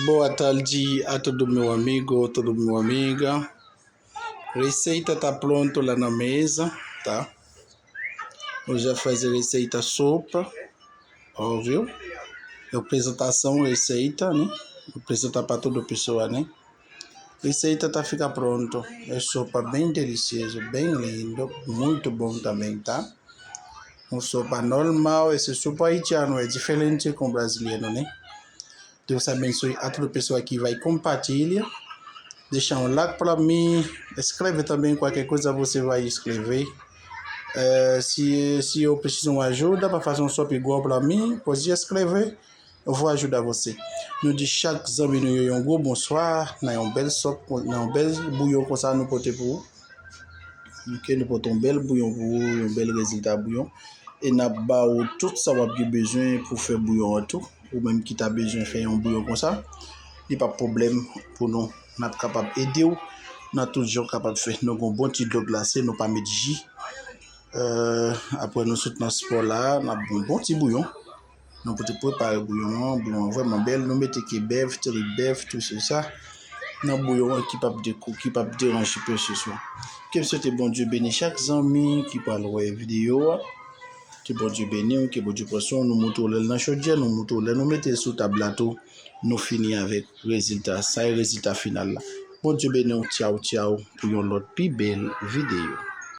Boa tarde a todo meu amigo, toda minha amiga. Receita tá pronto lá na mesa, tá? Eu já fiz a receita sopa, óbvio. Apresentação, receita, né? Apresentar para toda pessoa, né? Receita tá fica pronto. É sopa bem delicioso, bem lindo, muito bom também, tá? Uma sopa normal, esse sopa haitiano é diferente com o brasileiro, né? Deus abençoe a toda pessoa que vai compartilhar. Deixa um like para mim. Escreve também qualquer coisa você vai escrever. Se eu preciso de uma ajuda para fazer um sopa igual para mim, pode escrever. Eu vou ajudar você. Nous dit chaque amis nous un gros bonsoir. Nous avons un bel sopa, nous avons un bel bouillon comme ça nous porter pour. Nous portons un bel bouillon pour vous, un bel résultat bouillon. Et nous avons tout ça qu'on a besoin pour faire bouillon en tout. Ou même qui t'a besoin de faire un bouillon comme ça. Il n'y a pas de problème pour nous. Nous sommes capables d'aider. Nous sommes toujours capables de faire. Nous avons un bon petit dos glacé, nous pas mettre de jus. Après nous soutenons ce sport là, nous avons un bon petit bouillon. Nous pouvons préparer le bouillon vraiment belle. Nous mettons qui bœuf, tout ça. Nous avons un bouillon qui peut déranger peu ce soir. Que souhaite bon Dieu bénisse chaque ami qui parle de la vidéo. Que bon Dieu bénisse, que bon Dieu poisson, nous montons le chaudière, nous mettons sous table, nous finissons avec le résultat, ça est le résultat final. Bon Dieu bénisse, ciao, ciao, pour une autre plus belle vidéo.